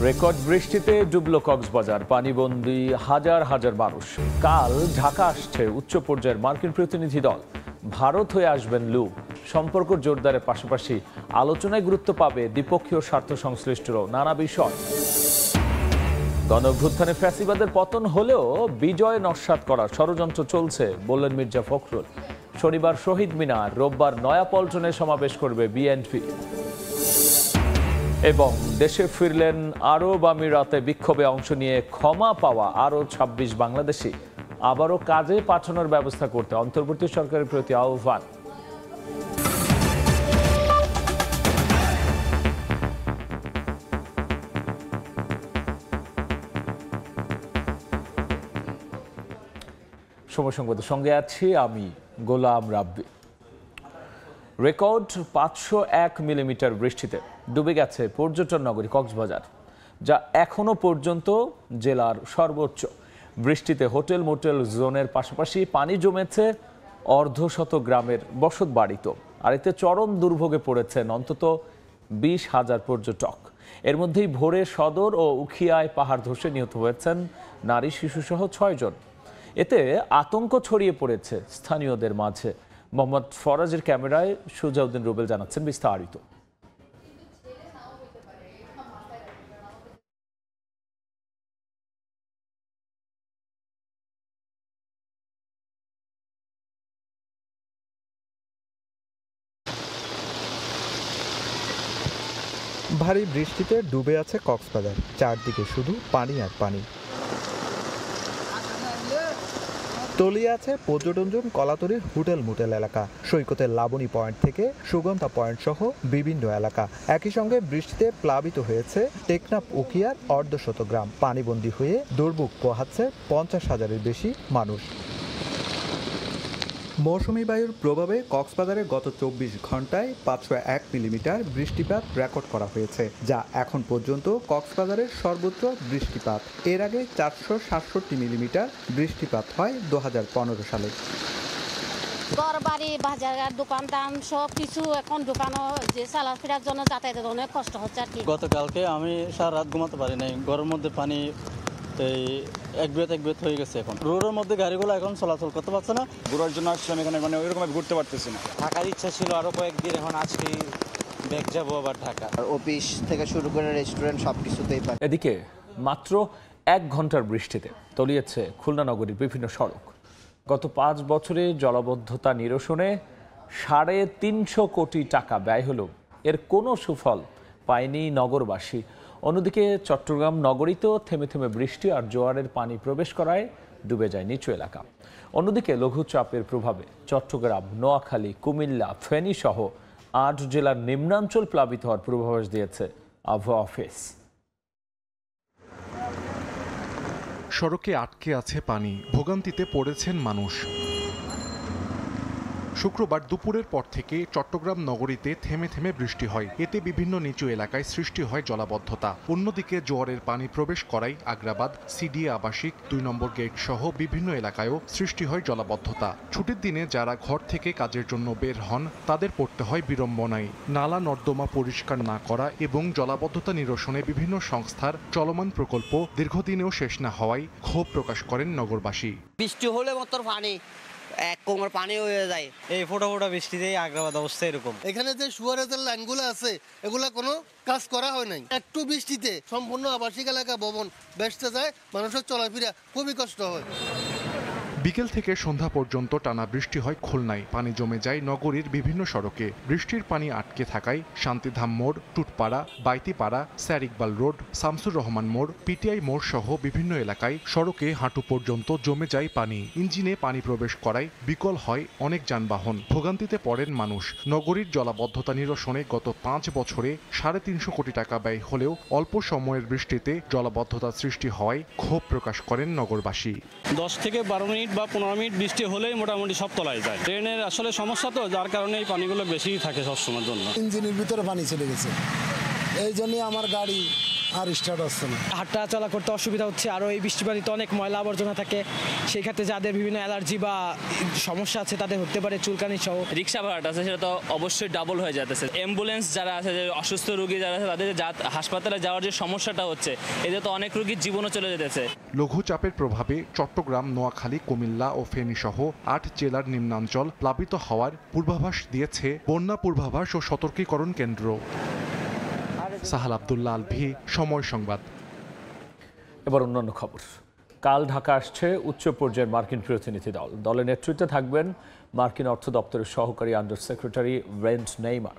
Record বৃষ্টিতে double Cox's Bazar, পানিবন্দী হাজার হাজার মানুষ। কাল ঢাকা আসছে উচ্চ পর্যায়ের মার্কিন প্রতিনিধি দল। ভারত হয়ে আসবেন লু। সম্পর্ক জোরদারের পাশাপাশি আলোচনায় গুরুত্ব পাবে দ্বিপক্ষীয় স্বার্থ সংশ্লিষ্ট নানা বিষয়। গণঅভ্যুত্থানে ফ্যাসিবাদের পতন হলেও বিজয় নস্যাৎ করার ষড়যন্ত্র চলছে বললেন মির্জা ফখরুল। শনিবার শহীদ মিনার, রোববার নয়াপল্টনে সমাবেশ করবে বিএনপি। এবং দেশে ফিরলেন আরব আমিরাতে বিক্ষোভে অংশ নিয়ে ক্ষমা পাওয়া আরও ২৬ বাংলাদেশি। আবারও কাজে পাঠানোর ব্যবস্থা করতে অন্তর্বর্তী সরকারের প্রতি আহ্বান। সময় সংবাদের সঙ্গে আছি আমি গোলাম রাব্বি। রেকর্ড ৫০১ মিলিমিটার বৃষ্টিতে ডুবে গেছে পর্যটন নগরী কক্সবাজার, যা এখনো পর্যন্ত জেলার সর্বোচ্চ। বৃষ্টিতে হোটেল মোটেল জোনের পাশাপাশি পানি জমেছে অর্ধশত গ্রামের বসত বাড়িতেও। আর এতে চরম দুর্ভোগে পড়েছেন অন্তত ২০,০০০ পর্যটক। এর মধ্যেই ভোরে সদর ও উখিয়ায় পাহাড় ধসে নিহত হয়েছেন নারী শিশুসহ ৬ জন। এতে আতঙ্ক ছড়িয়ে পড়েছে স্থানীয়দের মাঝে। মোহাম্মদ ফরাজের ক্যামেরায় সুজাউদ্দিন রুবেল জানাচ্ছেন বিস্তারিত। ভারী বৃষ্টিতে ডুবে আছে কক্সবাজার, চারদিকে শুধু পানি আর পানি। তলিয়ে আছে পর্যটন জোন কলাতলির হোটেল মোটেল এলাকা, সৈকতের লাবণী পয়েন্ট থেকে সুগন্ধা পয়েন্ট সহ বিভিন্ন এলাকা। একই সঙ্গে বৃষ্টিতে প্লাবিত হয়েছে টেকনাফ উখিয়ার অর্ধশত গ্রাম। পানিবন্দী হয়ে দুর্ভোগ পোহাচ্ছে ৫০,০০০-এর বেশি মানুষ। মৌসুমী বায়ুর প্রভাবে কক্সবাজারে গত ২৪ ঘন্টায় ৫০১ মিলিমিটার বৃষ্টিপাত রেকর্ড করা হয়েছে, যা এখন পর্যন্ত কক্সবাজারের সর্বোচ্চ বৃষ্টিপাত। এর আগে ৪৬৭ মিলিমিটার বৃষ্টিপাত হয় ২০১৫ সালে। ঘরবাড়ি, বাজার, দোকান দাম সব কিছু এখন দোকানও যে চলাফেরার জন্য যাতায়াতের অনেক কষ্ট হচ্ছে আর কি। গতকালকে আমি সারা রাত ঘুমাতে পারি নাই, ঘরের মধ্যে পানি এক বেত হয়ে গেছে। এখন রোডের মধ্যে গাড়িগুলো এখন চলাচল করতে পারছে না। ঘোরার জন্য আসছিলাম এখানে, মানে ওইরকম ঘুরতে পারতেছি না। থাকার ইচ্ছা ছিল আরো কয়েকদিন, এখন আজকে ব্যাক যাবো আবার ঢাকা। অফিস থেকে শুরু করে রেস্টুরেন্ট সবকিছুতেই। এদিকে মাত্র ১ ঘন্টার বৃষ্টিতে তলিয়েছে খুলনা নগরীর বিভিন্ন সড়ক। গত ৫ বছরে জলাবদ্ধতা নিরসনে ৩৫০ কোটি টাকা ব্যয় হলেও এর কোনো সুফল পায়নি নগরবাসী। অন্যদিকে চট্টগ্রাম নগরীতেও থেমে থেমে বৃষ্টি আর জোয়ারের পানি প্রবেশ করায় ডুবে যায় নিচু এলাকা। অন্যদিকে লঘুচাপের প্রভাবে চট্টগ্রাম, নোয়াখালী, কুমিল্লা, ফেনী সহ ৮ জেলার নিম্নাঞ্চল প্লাবিত হওয়ার পূর্বাভাস দিয়েছে আবহাওয়া অফিস। সড়কে আটকে আছে পানি, ভোগান্তিতে পড়েছেন মানুষ। শুক্রবার দুপুরের পর থেকে চট্টগ্রাম নগরীতে থেমে থেমে বৃষ্টি হয়। এতে বিভিন্ন নিচু এলাকায় সৃষ্টি হয় জলাবদ্ধতা। অন্যদিকে জোয়ারের পানি প্রবেশ করায় আগ্রাবাদ, সিডিএ আবাসিক, ২ নম্বর গেট সহ বিভিন্ন এলাকায়ও সৃষ্টি হয় জলাবদ্ধতা। ছুটির দিনে যারা ঘর থেকে কাজের জন্য বের হন তাদের পড়তে হয় বিড়ম্বনায়। নালা নর্দমা পরিষ্কার না করা এবং জলাবদ্ধতা নিরসনে বিভিন্ন সংস্থার চলমান প্রকল্প দীর্ঘদিনেও শেষ না হওয়ায় ক্ষোভ প্রকাশ করেন নগরবাসী। বৃষ্টি হলে মতো পানি এক কোমর পানি হয়ে যায়। এই ফোটা ফোটা বৃষ্টিতেই আগ্রাবাদ অবস্থা এরকম। এখানে যে সুয়ারেজের লাইনগুলো আছে এগুলা কোনো কাজ করা হয় নাই। একটু বৃষ্টিতে সম্পূর্ণ আবাসিক এলাকা ভবন ভেসতে যায়, মানুষের চলাফেরা খুবই কষ্ট হয়। বিকেল থেকে সন্ধ্যা পর্যন্ত টানা বৃষ্টি হয় খুলনায়। পানি জমে যায় নগরীর বিভিন্ন সড়কে। বৃষ্টির পানি আটকে থাকায় শান্তিধাম মোড়, টুটপাড়া, বাইতিপাড়া, স্যার ইকবাল রোড, শামসুর রহমান মোড়, পিটিআই মোড় সহ বিভিন্ন এলাকায় সড়কে হাঁটু পর্যন্ত জমে যায় পানি। ইঞ্জিনে পানি প্রবেশ করায় বিকল হয় অনেক যানবাহন। ভোগান্তিতে পড়েন মানুষ। নগরীর জলাবদ্ধতা নিরসনে গত ৫ বছরে ৩৫০ কোটি টাকা ব্যয় হলেও অল্প সময়ের বৃষ্টিতে জলাবদ্ধতা সৃষ্টি হওয়ায় ক্ষোভ প্রকাশ করেন নগরবাসী। ১০ থেকে ১২ মিনিট বা ১৫ মিনিট বৃষ্টি হলেই মোটামুটি সব তলায় যায়। ট্রেনের আসলে সমস্যা তো, যার কারণে এই পানিগুলো বেশি থাকে সবসময়ের জন্য। ইঞ্জিনের ভিতরে পানি চলে গেছে, এই জন্য আমার গাড়ি আর স্টার্ট হচ্ছে না। হাঁটা চলা করতে অসুবিধা হচ্ছে, আরও এই বৃষ্টি পানিতে অনেক ময়লা আবর্জনা থাকে, সেই ক্ষেত্রে যাদের বিভিন্ন অ্যালার্জি বা সমস্যা আছে তাদের হতে পারে চুলকানি সহ। রিক্সা ভাড়াটা আছে সেটা তো অবশ্যই ডাবল হয়ে যাচ্ছে। অ্যাম্বুলেন্স যারা আছে, যে অসুস্থ রোগী যারা আছে, তাদের হাসপাতালে যাওয়ার যে সমস্যাটা হচ্ছে, এতে তো অনেক রোগীর জীবনও চলে যেতেছে। লঘুচাপের প্রভাবে চট্টগ্রাম, নোয়াখালী, কুমিল্লা ও ফেনী সহ 8 জেলার নিম্নাঞ্চল প্লাবিত হওয়ার পূর্বাভাস দিয়েছে বন্যা পূর্বাভাস ও সতর্কীকরণ কেন্দ্র। সাহাল আব্দুল্লাহ আলভি, সময় সংবাদ। এবার অন্যান্য খবর। কাল ঢাকা আসছে উচ্চ পর্যায়ের মার্কিন প্রতিনিধি দল। দলের নেতৃত্বে থাকবেন মার্কিন অর্থ দপ্তরের সহকারী আন্ডার সেক্রেটারি ব্রেন্ট নেইমার।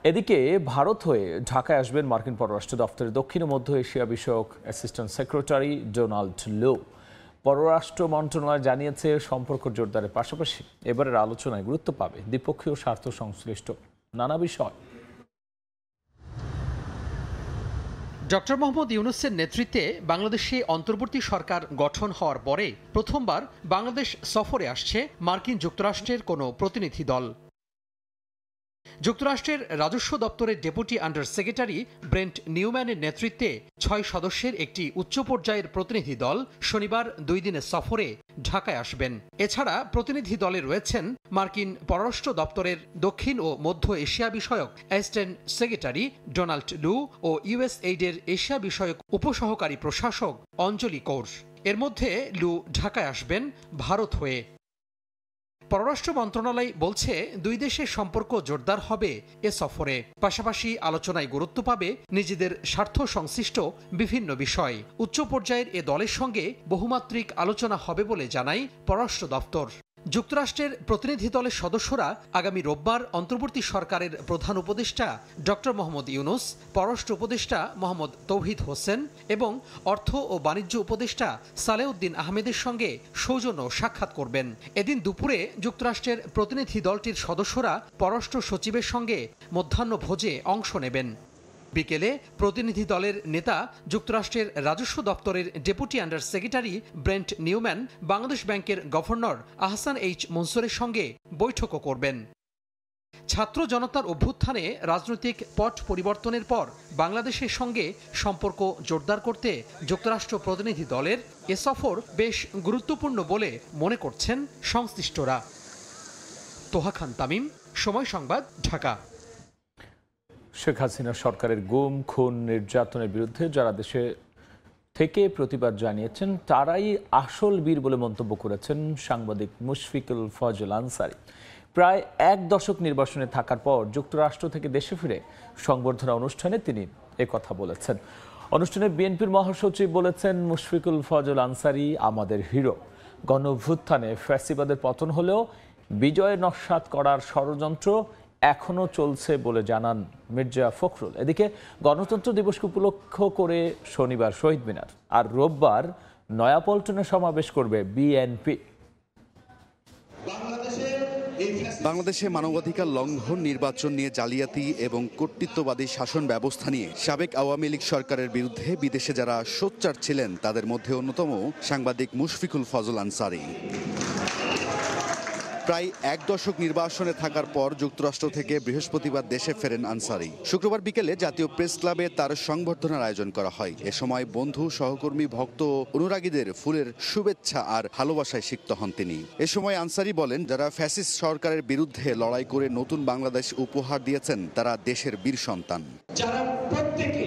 এদিকে ভারত হয়ে ঢাকায় আসবেন মার্কিন পররাষ্ট্র দপ্তরের দক্ষিণ ও মধ্য এশিয়া বিষয়ক অ্যাসিস্ট্যান্ট সেক্রেটারি ডোনাল্ড লো। পররাষ্ট্র মন্ত্রণালয় জানিয়েছে, সম্পর্ক জোরদারের পাশাপাশি এবারের আলোচনায় গুরুত্ব পাবে দ্বিপক্ষীয় স্বার্থ সংশ্লিষ্ট নানা বিষয়। ডক্টর মোহাম্মদ ইউনূসের নেতৃত্বে বাংলাদেশে অন্তর্বর্তী সরকার গঠন হওয়ার পরে প্রথমবার বাংলাদেশ সফরে আসছে মার্কিন যুক্তরাষ্ট্রের কোনো প্রতিনিধি দল। যুক্তরাষ্ট্রের রাজস্ব দপ্তরের ডেপুটি আন্ডার সেক্রেটারি ব্রেন্ট নিউম্যানের নেতৃত্বে 6 সদস্যের একটি উচ্চ পর্যায়ের প্রতিনিধি দল শনিবার 2 দিনের সফরে ঢাকায় আসবেন। এছাড়া প্রতিনিধি দলে রয়েছেন মার্কিন পররাষ্ট্র দপ্তরের দক্ষিণ ও মধ্য এশিয়া বিষয়ক অ্যাসিস্ট্যান্ট সেক্রেটারি ডোনাল্ড লু ও ইউএসএইডের এশিয়া বিষয়ক উপসহকারী প্রশাসক অঞ্জলি কৌর। এর মধ্যে লু ঢাকায় আসবেন ভারত হয়ে। পররাষ্ট্র মন্ত্রণালয় বলছে, 2 দেশের সম্পর্ক জোরদার হবে এ সফরে। পাশাপাশি আলোচনায় গুরুত্ব পাবে নিজেদের স্বার্থ সংশ্লিষ্ট বিভিন্ন বিষয়। উচ্চ পর্যায়ের এ দলের সঙ্গে বহুমাত্রিক আলোচনা হবে বলে জানায় পররাষ্ট্র দপ্তর। যুক্তরাষ্ট্রের প্রতিনিধি দলের সদস্যরা আগামী রোববার অন্তর্বর্তী সরকারের প্রধান উপদেষ্টা ডক্টর মোহাম্মদ ইউনূস, পররাষ্ট্র উপদেষ্টা মোহাম্মদ তৌহিদ হোসেন এবং অর্থ ও বাণিজ্য উপদেষ্টা সালেউদ্দিন আহমেদের সঙ্গে সৌজন্য সাক্ষাৎ করবেন। এদিন দুপুরে যুক্তরাষ্ট্রের প্রতিনিধি দলটির সদস্যরা পররাষ্ট্র সচিবের সঙ্গে মধ্যাহ্ন ভোজে অংশ নেবেন। বিকেলে প্রতিনিধি দলের নেতা যুক্তরাষ্ট্রের রাজস্ব দপ্তরের deputy under secretary Brent Newman Bangladesh ব্যাংকের গভর্নর আহসান এইচ মনসুরের সঙ্গে বৈঠকও করবেন। ছাত্র জনতার অভ্যুত্থানে রাজনৈতিক পট পরিবর্তনের পর বাংলাদেশের সঙ্গে সম্পর্ক জোরদার করতে যুক্তরাষ্ট্র প্রতিনিধি দলের এ সফর বেশ গুরুত্বপূর্ণ বলে মনে করছেন সংশ্লিষ্টরা। তোহা খান তামিম, সময় সংবাদ, ঢাকা। শেখ হাসিনা সরকারের গুম, খুন, নির্যাতনের বিরুদ্ধে যারা দেশে থেকে প্রতিবাদ জানিয়েছেন তারাই আসল বীর বলে মন্তব্য করেছেন সাংবাদিক মুশফিকুল ফজল আনসারী। প্রায় 1 দশক নির্বাসনে থাকার পর যুক্তরাষ্ট্র থেকে দেশে ফিরে সংবর্ধনা অনুষ্ঠানে তিনি একথা বলেছেন। অনুষ্ঠানে বিএনপির মহাসচিব বলেছেন, মুশফিকুল ফজল আনসারী আমাদের হিরো। গণঅভ্যুত্থানে ফ্যাসিবাদের পতন হলেও বিজয় নস্যাৎ করার ষড়যন্ত্র এখনো চলছে বলে জানান মির্জা ফখরুল। এদিকে গণতন্ত্র দিবসকে উপলক্ষ করে শনিবার শহীদ মিনার আর রোববার নয়াপল্টনে সমাবেশ করবে বিএনপি। বাংলাদেশে মানবাধিকার লঙ্ঘন, নির্বাচন নিয়ে জালিয়াতি এবং কর্তৃত্ববাদী শাসন ব্যবস্থা নিয়ে সাবেক আওয়ামী লীগ সরকারের বিরুদ্ধে বিদেশে যারা সোচ্চার ছিলেন তাদের মধ্যে অন্যতম সাংবাদিক মুশফিকুল ফজল আনসারী। প্রায় 1 দশক নির্বাসনে থাকার পর যুক্তরাষ্ট্র থেকে বৃহস্পতিবার দেশে ফেরেন আনসারী। শুক্রবার বিকেলে জাতীয় প্রেস ক্লাবে তার সংবর্ধনার আয়োজন করা হয়। এ সময় বন্ধু, সহকর্মী, ভক্ত ও অনুরাগীদের ফুলের শুভেচ্ছা আর ভালোবাসায় সিক্ত হন তিনি। এ সময় আনসারী বলেন, যারা ফ্যাসিস্ট সরকারের বিরুদ্ধে লড়াই করে নতুন বাংলাদেশ উপহার দিয়েছেন তারা দেশের বীর সন্তান। যারা প্রত্যেকে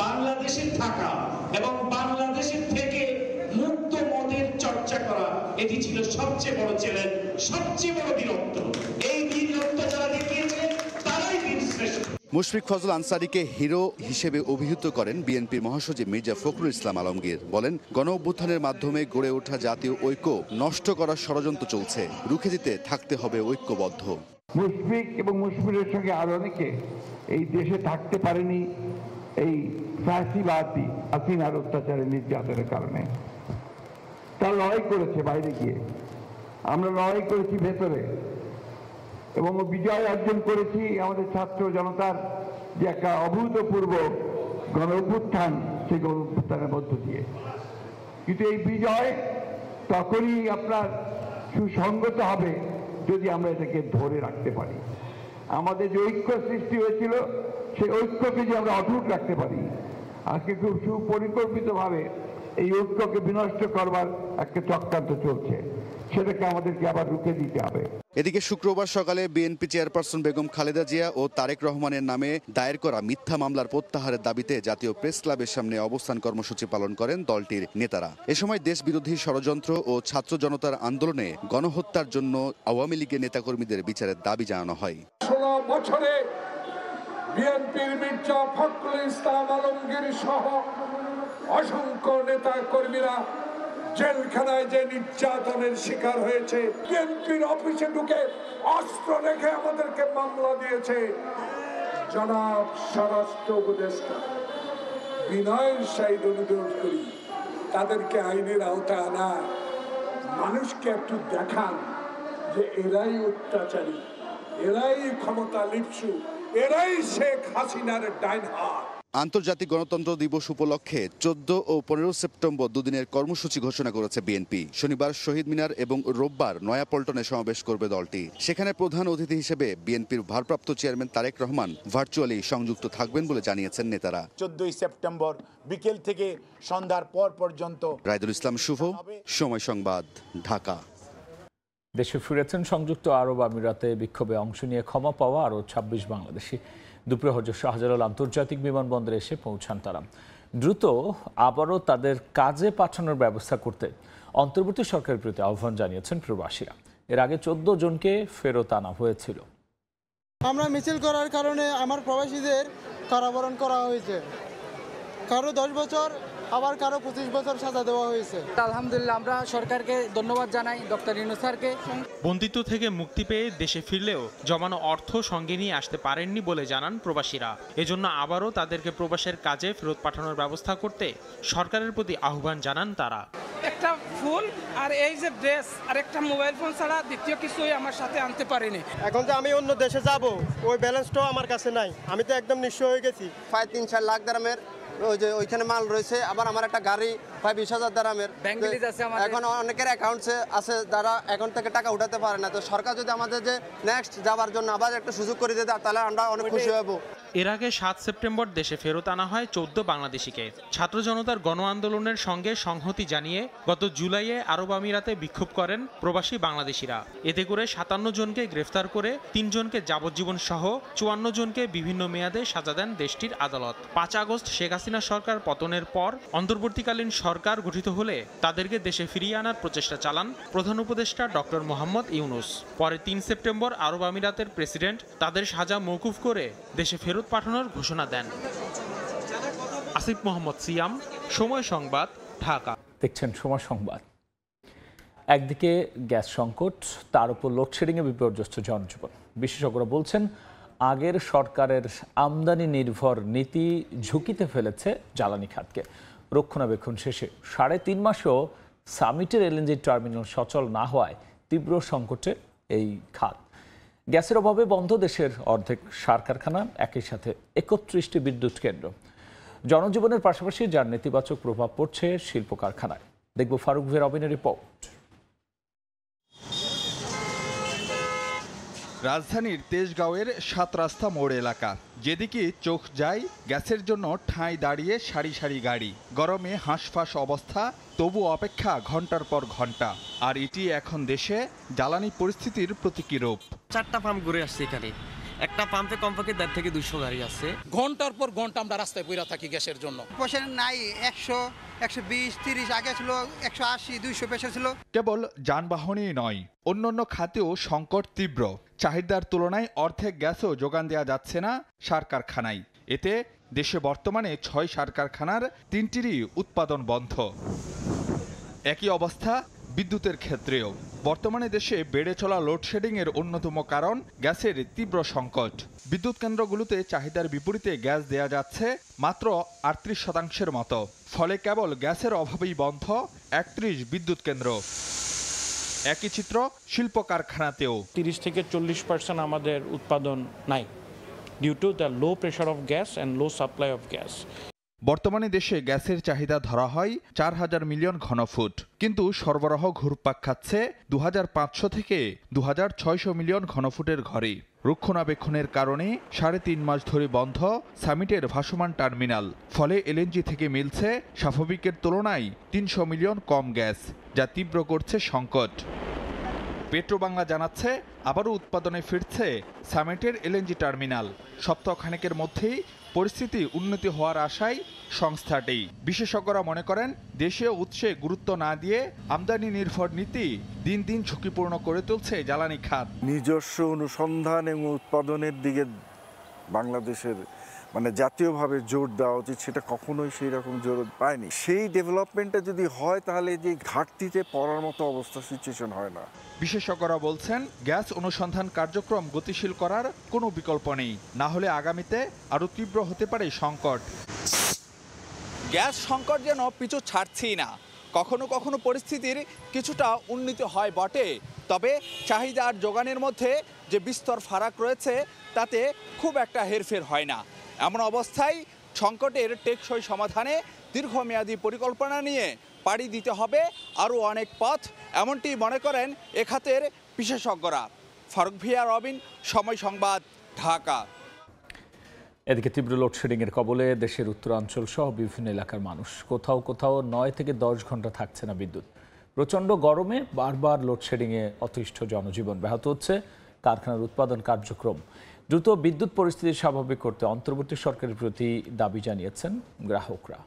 বাংলাদেশে থাকা এবং বাংলাদেশের থেকে মুক্ত মতের চর্চা করা, এটি ছিল সবচেয়ে বড় চ্যালেঞ্জ, সবচেয়ে বড় বীরত্ব। এই বীরত্ব যারা দেখিয়েছে তারাই বীরশ্রেষ্ঠ। মুশফিক ফজল আনসারীকে হিরো হিসেবে অভিহিত করেন বিএনপির মহাসচিব মির্জা ফখরুল ইসলাম আলমগীর। বলেন, গণঅভ্যুত্থানের মাধ্যমে গড়ে ওঠা জাতীয় ঐক্য নষ্ট করার ষড়যন্ত্র চলছে, রুখে দিতে থাকতে হবে ঐক্যবদ্ধ। মুশফিক এবং মুশফিকের সঙ্গে আরো অনেকে এই দেশে থাকতে পারেনি এই ফ্যাসিবাদী হাসিনার অত্যাচারের, নির্যাতনের কারণে। তারা লড়াই করেছে বাইরে গিয়ে, আমরা লড়াই করেছি ভেতরে, এবং বিজয় অর্জন করেছি আমাদের ছাত্র জনতার যে একটা অভূতপূর্ব গণ অভ্যুত্থান, সেই গণ অভ্যুত্থানের মধ্য দিয়ে। কিন্তু এই বিজয় তখনই আপনার সুসংগত হবে যদি আমরা এটাকে ধরে রাখতে পারি। আমাদের যে ঐক্য সৃষ্টি হয়েছিল সেই ঐক্যকে যদি আমরা অটুট রাখতে পারি, আজকে খুব সুপরিকল্পিতভাবে এই ঐক্যকে বিনষ্ট করবার একটা চক্রান্ত চলছে, সেটাকে আমাদেরকে আবার রুখে দিতে হবে। এদিকে শুক্রবার সকালে বিএনপি চেয়ারপারসন বেগম খালেদা জিয়া ও তারেক রহমানের নামে দায়ের করা মিথ্যা মামলার প্রত্যাহারের দাবিতে জাতীয় প্রেস ক্লাবের সামনে অবস্থান কর্মসূচি পালন করেন দলটির নেতারা। এ সময় দেশবিরোধী ষড়যন্ত্র ও ছাত্র জনতার আন্দোলনে গণহত্যার জন্য আওয়ামী লীগের নেতাকর্মীদের বিচারের দাবি জানানো হয়। 16 বছরে বিএনপির মির্জা ফখরুল ইসলাম আলমগীর সহ অসংখ্য নেতা কর্মীরা জেলখানায় যে নির্যাতনের শিকার হয়েছে, বিএনপির অফিসে ঢুকে অস্ত্র রেখে আমাদেরকে মামলা দিয়েছে। জনাব স্বরাষ্ট্র উপদেষ্টা, বিনয়ের সহিত অনুরোধ করি তাদেরকে আইনের আওতায় আনা, মানুষকে একটু দেখান যে এরাই অত্যাচারী, এরাই ক্ষমতা লিপ্সু, এরাই শেখ হাসিনার ডাইন হাত। আন্তর্জাতিক গণতন্ত্র দিবস উপলক্ষে 14 ও 15 সেপ্টেম্বর দুদিনের কর্মসূচি ঘোষণা করেছে বিএনপি। শনিবার শহীদ মিনার এবং রোববার নয়াপল্টনে সমাবেশ করবে দলটি। সেখানে প্রধান অতিথি হিসেবে বিএনপির ভারপ্রাপ্ত চেয়ারম্যান তারেক রহমান ভার্চুয়ালি সংযুক্ত থাকবেন বলে জানিয়েছেন নেতারা। 14 সেপ্টেম্বর বিকেল থেকে সন্ধ্যার পর পর্যন্ত। রাইদুল ইসলাম শুভ, সময় সংবাদ, ঢাকা। দেশে ফিরেছেন সংযুক্ত আরব আমিরাতে বিক্ষোভে অংশ নিয়ে ক্ষমা পাওয়া আরও 26 বাংলাদেশি। দুপুরে হজরত শাহজালাল আন্তর্জাতিক বিমানবন্দরে এসে পৌঁছান তারা। দ্রুত আবারও তাদের কাজে পাঠানোর ব্যবস্থা করতে অন্তর্বর্তী সরকারের প্রতি আহ্বান জানিয়েছেন প্রবাসীরা। এর আগে 14 জনকে ফেরত আনা হয়েছিল। আমরা মিছিল করার কারণে আমার প্রবাসীদের কারাবরণ করা হয়েছে, কারো 10 বছর, আবার কারো 25 বছর সাজা দেওয়া হয়েছে। আলহামদুলিল্লাহ, আমরা সরকারকে ধন্যবাদ জানাই, ডক্টর ইউনূস স্যারকে। বন্দিত্ব থেকে মুক্তি পেয়ে দেশে ফিরলেও জমানো অর্থ সঙ্গে নিয়ে আসতে পারেননি বলে জানান প্রবাসীরা। এজন্য আবারও তাদেরকে প্রবাসের কাজে ফেরত পাঠানোর ব্যবস্থা করতে সরকারের প্রতি আহ্বান জানান তারা। একটা ফুল আর এই যে ড্রেস আর একটা মোবাইল ফোন ছাড়া দ্বিতীয় কিছুই আমার সাথে আনতে পারিনি। এখন যে আমি অন্য দেশে যাব, ওই ব্যালেন্সটাও আমার কাছে নাই। আমি তো একদম নিঃস্ব হয়ে গেছি। 3-4 লাখ দারামের ওই যে ওইখানে মাল রয়েছে, আবার আমার একটা গাড়ি 20,000 দারামের। এখন অনেকের অ্যাকাউন্টসে আছে যারা অ্যাকাউন্ট থেকে টাকা উঠাতে পারে না। তো সরকার যদি আমাদের যে নেক্সট যাওয়ার জন্য আবার একটা সুযোগ করে দিতে, তাহলে আমরা অনেক খুশি হব। এর আগে 7 সেপ্টেম্বর দেশে ফেরত আনা হয় 14 বাংলাদেশিকে। ছাত্র জনতার গণ আন্দোলনের সঙ্গে সংহতি জানিয়ে গত জুলাইয়ে আরব আমিরাতে বিক্ষোভ করেন প্রবাসী বাংলাদেশিরা। এতে করে 57 জনকে গ্রেফতার করে 3 জনকে যাবজ্জীবন সহ 54 জনকে বিভিন্ন মেয়াদে সাজা দেন দেশটির আদালত। 5 আগস্ট শেখ হাসিনা সরকার পতনের পর অন্তর্বর্তীকালীন সরকার গঠিত হলে তাদেরকে দেশে ফিরিয়ে আনার প্রচেষ্টা চালান প্রধান উপদেষ্টা ডক্টর মোহাম্মদ ইউনূস। পরে 3 সেপ্টেম্বর আরব আমিরাতের প্রেসিডেন্ট তাদের সাজা মওকুফ করে দেশে ফেরত পাঠানোর ঘোষণা দেন। আসিফ মোহাম্মদ সিয়াম, সময় সংবাদ, ঢাকা। দেখছেন সময় সংবাদ। একদিকে গ্যাস সংকট, তার উপর লোডশেডিংয়ে বিপর্যস্ত জনজীবন। বিশেষজ্ঞরা বলছেন আগের সরকারের আমদানি নির্ভর নীতি ঝুঁকিতে ফেলেছে জ্বালানি খাতকে। রক্ষণাবেক্ষণ শেষে 3.5 মাসেও সামিটের এলএনজি টার্মিনাল সচল না হওয়ায় তীব্র সংকটে এই খাত। গ্যাসের অভাবে বন্ধ দেশের অর্ধেক সার কারখানা, একই সাথে 31টি বিদ্যুৎ কেন্দ্র। জনজীবনের পাশাপাশি যার নেতিবাচক প্রভাব পড়ছে শিল্প কারখানায়। দেখব ফারুক রবিনের রিপোর্ট। রাজধানীর তেজগাঁওয়ের 7 রাস্তা মোড় এলাকা, যেদিকে চোখ যায় গ্যাসের জন্য ঠাঁই দাঁড়িয়ে সারি সারি গাড়ি। গরমে হাঁসফাঁস অবস্থা, তবু অপেক্ষা ঘন্টার পর ঘন্টা। আর এটি এখন দেশে জ্বালানি পরিস্থিতির প্রতীকী রূপ। 4টা পাম্প ঘুরে আসছে এখানে, একটা পাম্পে কমপক্ষে 1.5 থেকে 200 গাড়ি আছে। ঘন্টার পর ঘন্টা আমরা রাস্তায় পড়ে থাকি গ্যাসের জন্য। পেশেন্ট নাই, 100, 120, 30, আগে ছিল 180, 200 পেশেন্ট ছিল। কেবল যানবাহনই নয়, অন্যান্য খাতেও সংকট তীব্র। চাহিদার তুলনায় অর্ধেক গ্যাসও যোগান দেওয়া যাচ্ছে না সার কারখানায়। এতে দেশে বর্তমানে 6 সার কারখানার 3টিরই উৎপাদন বন্ধ। একই অবস্থা বিদ্যুতের ক্ষেত্রেও। বর্তমানে দেশে বেড়ে চলা লোডশেডিংয়ের অন্যতম কারণ গ্যাসের তীব্র সংকট। বিদ্যুৎ কেন্দ্রগুলোতে চাহিদার বিপরীতে গ্যাস দেয়া যাচ্ছে মাত্র 38% মতো। ফলে কেবল গ্যাসের অভাবেই বন্ধ 31 বিদ্যুৎ কেন্দ্র। একই চিত্র শিল্প কারখানাতেও। 30 থেকে 40% আমাদের উৎপাদন নাই, due to the low pressure of gas and low supply of gas. বর্তমানে দেশে গ্যাসের চাহিদা ধরা হয় 4000 মিলিয়ন ঘনফুট, কিন্তু সরবরাহ ঘুরপাক খাচ্ছে 2500 থেকে 2600 মিলিয়ন ঘনফুটের ঘরে। রক্ষণাবেক্ষণের কারণে 3.5 মাস ধরে বন্ধ সামিটের ভাসমান টার্মিনাল। ফলে এলএনজি থেকে মিলছে স্বাভাবিকের তুলনায় 300 মিলিয়ন কম গ্যাস, যা তীব্র করছে সংকট। পেট্রোবাংলা জানাচ্ছে আবারও উৎপাদনে ফিরছে সামিটের এলএনজি টার্মিনাল। সপ্তাহখানেকের মধ্যেই পরিস্থিতি উন্নতি হওয়ার আশায় সংস্থাটি। বিশেষজ্ঞরা মনে করেন দেশীয় উৎসে গুরুত্ব না দিয়ে আমদানি নির্ভর নীতি দিন দিন ঝুঁকিপূর্ণ করে তুলছে জ্বালানি খাত। নিজস্ব অনুসন্ধান এবং উৎপাদনের দিকে বাংলাদেশের জাতীয়ভাবে জোর দেওয়া উচিত, সেটা কখনোই সেই রকম জোর পায়নি। সেই ডেভেলপমেন্টটা যদি হয় তাহলে যে ঘাটতিতে পড়ার মতো অবস্থা সিচুয়েশন হয় না। বিশেষজ্ঞরা বলছেন গ্যাস অনুসন্ধান কার্যক্রম গতিশীল করার কোনো বিকল্প নেই, না হলে আগামীতে আরও তীব্র হতে পারে সংকট। গ্যাস সংকট যেন পিছু ছাড়ছেই না। কখনো কখনো পরিস্থিতির কিছুটা উন্নতি হয় বটে, তবে চাহিদা আর যোগানের মধ্যে যে বিস্তর ফারাক রয়েছে তাতে খুব একটা হেরফের হয় না। এমন অবস্থায় সংকটের টেকসই সমাধানে দীর্ঘমেয়াদী পরিকল্পনা নিয়ে পাড়ি দিতে হবে আরও অনেক পথ, এমনটি মনে করেন এ খাতের বিশেষজ্ঞরা। ফারুক ভিয়া, রবিন, সময় সংবাদ, ঢাকা। এদিকে তীব্র লোডশেডিংয়ের কবলে দেশের উত্তরাঞ্চল সহ বিভিন্ন এলাকার মানুষ। কোথাও কোথাও 9 থেকে 10 ঘন্টা থাকছে না বিদ্যুৎ। প্রচণ্ড গরমে বারবার লোডশেডিংয়ে অতিষ্ঠ জনজীবন ব্যাহত হচ্ছে, কারখানার উৎপাদন কার্যক্রম। দ্রুত বিদ্যুৎ পরিস্থিতি স্বাভাবিক করতে অন্তর্বর্তী সরকারের প্রতি দাবি জানিয়েছেন গ্রাহকরা।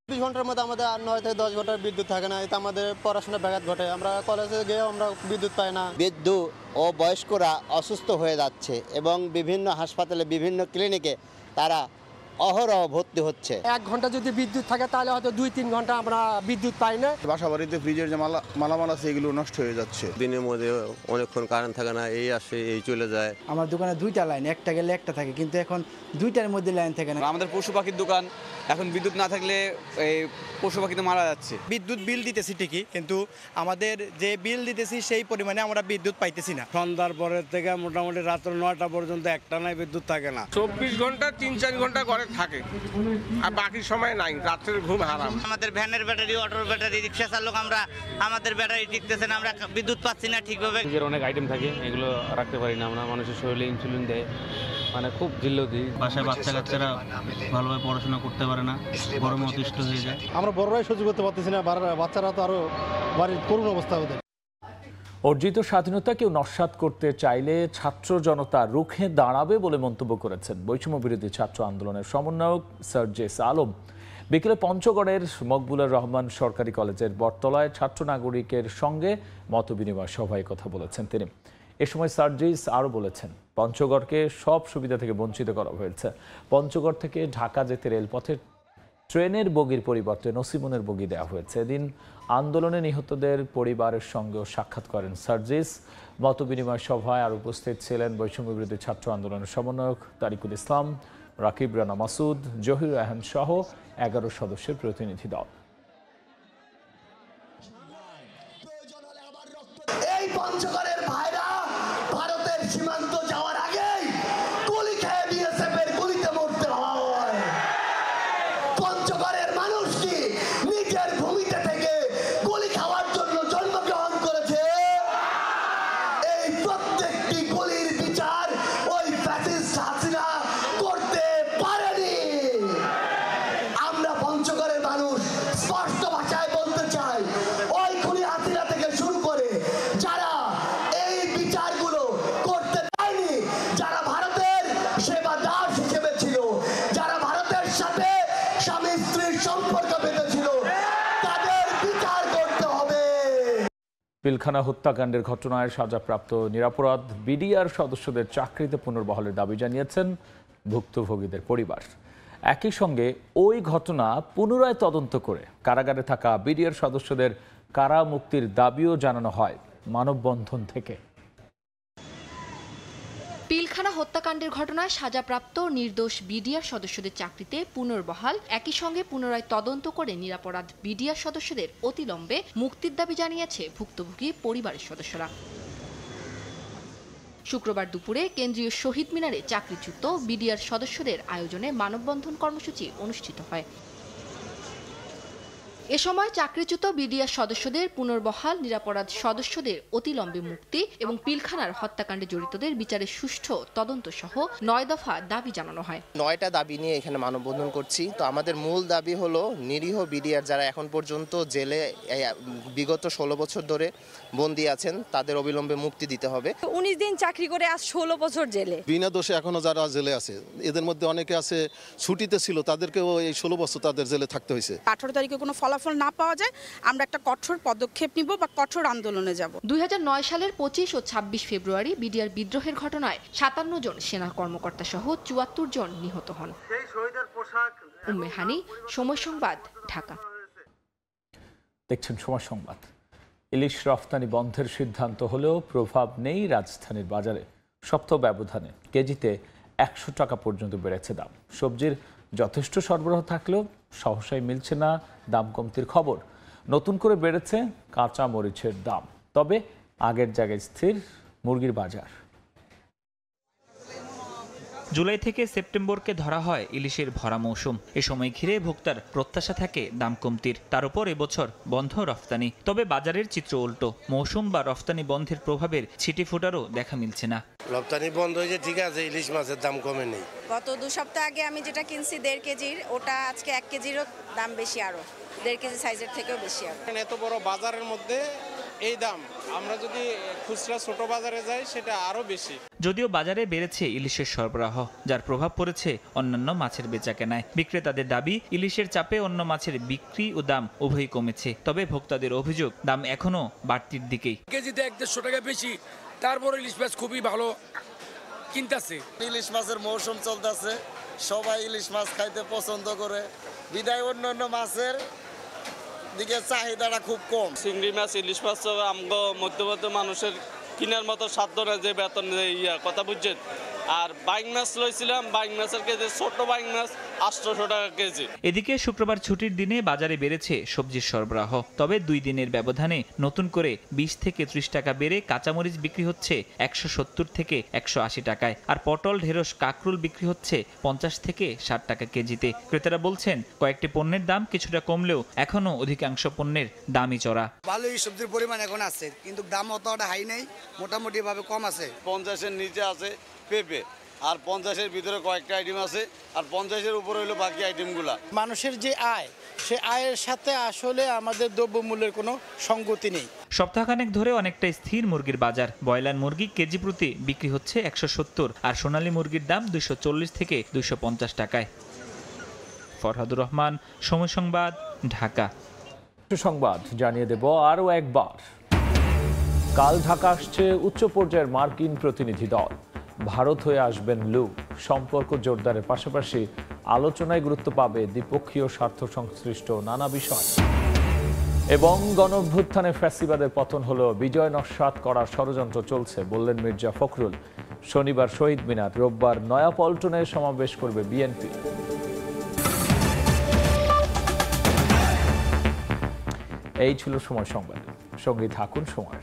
20 ঘন্টার মধ্যে আমাদের 9 থেকে 10 ঘন্টার বিদ্যুৎ থাকে না, এতে আমাদের পড়াশোনা ব্যাঘাত ঘটে। আমরা কলেজে গিয়ে আমরা বিদ্যুৎ পাই না। বিদ্যুৎ ও বয়স্করা অসুস্থ হয়ে যাচ্ছে এবং বিভিন্ন হাসপাতালে বিভিন্ন ক্লিনিকে তারা অহরহ ভর্তি হচ্ছে। 1 ঘন্টা যদি বিদ্যুৎ থাকে তাহলে হয়তো 2-3 ঘন্টা আমরা বিদ্যুৎ পাই না। বাসা বাড়িতে ফ্রিজের যে মালামাল আছে এগুলো নষ্ট হয়ে যাচ্ছে। দিনের মধ্যে অনেকক্ষণ কারেন্ট থাকে না, এই আসে এই চলে যায়। আমার দোকানে 2টা লাইন, একটা গেলে একটা থাকে, কিন্তু এখন 2টার মধ্যে লাইন থাকে না। আমাদের পশু পাখির দোকান, এখন বিদ্যুৎ না থাকলে এই পশু পাখি তো মারা যাচ্ছে। বিদ্যুৎ বিল দিতেছি ঠিকই, কিন্তু আমাদের যে বিল দিতেছি সেই পরিমাণে আমরা বিদ্যুৎ পাইতেছি না। সন্ধ্যার পরের থেকে মোটামুটি রাত্র 9টা পর্যন্ত একটানাই বিদ্যুৎ থাকে না। 24 ঘন্টা 3-4 ঘন্টা ঘরে থাকে, আর বাকি সময় নাই, রাত্রের ঘুম হারাম। আমাদের ভ্যানের ব্যাটারি, অটোর ব্যাটারি, রিক্সা চালক আমরা, আমাদের ব্যাটারি টিকতেছে না, আমরা বিদ্যুৎ পাচ্ছি না ঠিকভাবে। অনেক আইটেম থাকে, এগুলো রাখতে পারি না আমরা। মানুষের শরীরে ইনসুলিন দেয়, খুব জিল্লতি। বাসায় বাচ্চা কাচ্চারা ভালোভাবে পড়াশোনা করতে পারে না, গরমে অতিষ্ঠ হয়ে যায়। আমরা বড়রাই সহ্য করতে পারতেছি না, বাচ্চারা তো আরো বাড়ির করুণ অবস্থা ওদের। অর্জিত স্বাধীনতা কেউ নস্যাৎ করতে চাইলে ছাত্র জনতা রুখে দাঁড়াবে বলে মন্তব্য করেছেন বৈষম্য বিরোধী ছাত্র আন্দোলনের সমন্বয়ক সার্জিস আলম। বিকেলে পঞ্চগড়ের মকবুলুর রহমান সরকারি কলেজের বটতলায় ছাত্র নাগরিকের সঙ্গে মতবিনিময় সভায় কথা বলেছেন তিনি। এ সময় সার্জিস আরও বলেছেন, পঞ্চগড়কে সব সুবিধা থেকে বঞ্চিত করা হয়েছে। পঞ্চগড় থেকে ঢাকা যেতে রেলপথে ট্রেনের বগির পরিবর্তে নসিমনের বগি দেওয়া হয়েছে। এদিন আন্দোলনে নিহতদের পরিবারের সঙ্গেও সাক্ষাৎ করেন সার্জিস। মতবিনিময় সভায় আর উপস্থিত ছিলেন বৈষম্য বিরোধী ছাত্র আন্দোলনের সমন্বয়ক তারিকুল ইসলাম, রাকিব রানা মাসুদ, জহির আহমেদ সহ 11 সদস্যের প্রতিনিধি দল। এই পঞ্চগড়ের ভাইরা ভারতের সীমান্ত যাওয়ার আগেই গুলি খেয়ে বিএসএফের গুলিতে মরতে হয়। পঞ্চগড়ের মানুষ কি নিজের ভূমিতে থেকে গুলি খাওয়ার জন্য জন্মগ্রহণ করেছে? এই প্রত্যেকটি গুলির বিচার ওই ফ্যাসিস্ট হাসিনা করতে পারেনি। আমরা পঞ্চগড়ের মানুষ স্পষ্ট ভাষায় বলতে চাই, ওই খুনি হাসিনা থেকে শুরু করে যারা এই বিচারগুলো করতে চায়নি, যারা ভারতের সেবা দাস হিসেবে ছিল, যারা ভারতের সাথে স্বামী স্ত্রীর সম্পর্ক বেঁধেছিল, তাদের বিচার করতে হবে। পিলখানা হত্যাকাণ্ডের ঘটনায় সাজাপ্রাপ্ত নিরপরাধ বিডিআর সদস্যদের চাকরিতে পুনর্বহালের দাবি জানিয়েছেন ভুক্তভোগীদের পরিবার। একই সঙ্গে ওই ঘটনা পুনরায় তদন্ত করে কারাগারে থাকা বিডিআর সদস্যদের কারা মুক্তির দাবিও জানানো হয় মানববন্ধন থেকে। পিলখানা হত্যাকাণ্ডের ঘটনায় সাজাপ্রাপ্ত নির্দোষ বিডিআর সদস্যদের চাকরিতে পুনর্বহাল, একই সঙ্গে পুনরায় তদন্ত করে নিরপরাধ বিডিআর সদস্যদের অতিলম্বে মুক্তির দাবি জানিয়েছে ভুক্তভোগী পরিবারের সদস্যরা। শুক্রবার দুপুরে কেন্দ্রীয় শহীদ মিনারে চাকরিচ্যুত বিডিআর সদস্যদের আয়োজনে মানববন্ধন কর্মসূচি অনুষ্ঠিত হয়। এ সময় চাকরিচ্যুত বিডিআর সদস্যদের পুনর্বহাল, নিরাপরাধ সদস্যদের অতিলম্বে মুক্তি এবং পিলখানার হত্যাকাণ্ডে জড়িতদের বিচারের সুষ্ঠু তদন্ত সহ 9 দফা দাবি জানানো হয়। 9টা দাবি নিয়ে এখানে মানববন্ধন করছি। তো আমাদের মূল দাবি হলো নিরীহ বিডিআর যারা এখন পর্যন্ত জেলে বিগত 16 বছর ধরে বন্দী আছেন তাদের অবিলম্বে মুক্তি দিতে হবে। 19 দিন চাকরি করে আজ 16 বছর জেলে। বিনা দোষে এখনো যারা জেলে আছে, এদের মধ্যে অনেকে আছে ছুটিতে ছিল, তাদেরকেও এই 16 বছর তাদের জেলে থাকতে হয়েছে। 18 তারিখে কোনো ফলাফল না পাওয়া যায় আমরা একটা কঠোর পদক্ষেপ নিব বা কঠোর আন্দোলনে যাব। 2009 সালের 25 ও 26 ফেব্রুয়ারি বিডিআর বিদ্রোহের ঘটনায় 57 জন সেনা কর্মকর্তা সহ 74 জন নিহত হন। উম্মে হানি, সময় সংবাদ, ঢাকা। দেখছেন সময় সংবাদ। ইলিশ রফতানি বন্ধের সিদ্ধান্ত হলেও প্রভাব নেই রাজধানীর বাজারে। সপ্তাহ ব্যবধানে কেজিতে 100 টাকা পর্যন্ত বেড়েছে দাম। সবজির যথেষ্ট সরবরাহ থাকলেও সহসাই মিলছে না দাম কমতির খবর। নতুন করে বেড়েছে কাঁচা মরিচের দাম, তবে আগের জায়গায় স্থির মুরগির বাজার। জুলাই থেকে সেপ্টেম্বরকে ধরা হয় ইলিশের ভরা মৌসুম। এ সময় ঘিরে ভোক্তার প্রত্যাশা থাকে দাম কমতির। তার উপর এবছর বন্ধ রফতানি। তবে বাজারের চিত্র উল্টো। মৌসুম বা রফতানি বন্ধের প্রভাবের ছিটে ফোটারও দেখা মিলছে না। রপ্তানি বন্ধ হয়েছে ঠিক আছে, ইলিশ মাছের দাম কমে নেই। গত 2 সপ্তাহ আগে আমি যেটা কিনছি 1.5 কেজির, ওটা আজকে 1 কেজিরও দাম বেশি, আরো 1.5 কেজি সাইজের থেকেও বেশি। এত বড় বাজারের মধ্যে এই দাম, আমরা যদি খুচরা ছোট বাজারে যাই সেটা আরো বেশি। যদিও বাজারে বেড়েছে ইলিশের সরবরাহ, যার প্রভাব পড়েছে অন্যান্য মাছের বেচাকেনায়। বিক্রেতাদের দাবি, ইলিশের চাপে অন্য মাছের বিক্রি ও দাম উভয়ই কমেছে। তবে ভোক্তাদের অভিযোগ, দাম এখনো বাড়তির দিকেই। কেজিতে 150 টাকা বেশি, তারপর ইলিশ মাছ খুবই ভালো কিনতেছে। ইলিশ মাছের মৌসুম চলতেছে, সবাই ইলিশ মাছ খাইতে পছন্দ করে, বিদায় অন্যান্য মাছের দিকে চাহিদাটা খুব কম। চিংড়ি মাছ, ইলিশ মাছ আমগো মধ্যবিত্ত মানুষের কেনার মতো সাধ্য না, যে বেতন কথা বুঝছেন। আর বাইং মাছ লইছিলাম, বাইং মাছের কেজি, ছোট বাইং মাছ 800 টাকা কেজি। এদিকে শুক্রবার ছুটির দিনে বাজারে বেড়েছে সবজির সরবরাহ। তবে 2 দিনের ব্যবধানে নতুন করে 20 থেকে 30 টাকা বেড়ে কাঁচামরিচ বিক্রি হচ্ছে 170 থেকে 180 টাকায়। আর পটল, ঢেঁড়স, কাকরুল বিক্রি হচ্ছে 50 থেকে 60 টাকা কেজিতে। ক্রেতারা বলছেন, কয়েকটি পণ্যের দাম কিছুটা কমলেও এখনো অধিকাংশ পণ্যের দামই চড়া। ভালোই সবজির পরিমাণ এখন আছে, কিন্তু দাম অতটা হাই নেই, মোটামুটি ভাবে কম আছে। 50-এর নিচে আছে পেঁপে, আর 50-এর ভিতরে কয়েকটা আইটেম আছে, আর 50-এর উপরে হলো বাকি আইটেমগুলা। মানুষের যে আয়, সে আয়ের সাথে আসলে আমাদের দ্রব্যমূল্যের কোনো সঙ্গতি নেই। সপ্তাহখানেক ধরে অনেকটা স্থির মুরগির বাজার। ব্রয়লার মুরগি কেজি প্রতি বিক্রি হচ্ছে 170, আর সোনালী মুরগির দাম 240 থেকে 250 টাকায়। ফরহাদুর রহমান, সময় সংবাদ, ঢাকা। সংবাদ জানিয়ে দেব আরও একবার। কাল ঢাকা আসছে উচ্চ পর্যায়ের মার্কিন প্রতিনিধি দল। ভারত হয়ে আসবেন লু। সম্পর্ক জোরদারের পাশাপাশি আলোচনায় গুরুত্ব পাবে দ্বিপক্ষীয় স্বার্থ সংশ্লিষ্ট নানা বিষয়। এবং গণঅভ্যুত্থানে ফ্যাসিবাদের পতন হলো, বিজয় নস্যাৎ করার ষড়যন্ত্র চলছে বললেন মির্জা ফখরুল। শনিবার শহীদ মিনার, রোববার নয়াপল্টনে সমাবেশ করবে বিএনপি। এই ছিল সময় সংবাদ। সঙ্গে থাকুন সময়।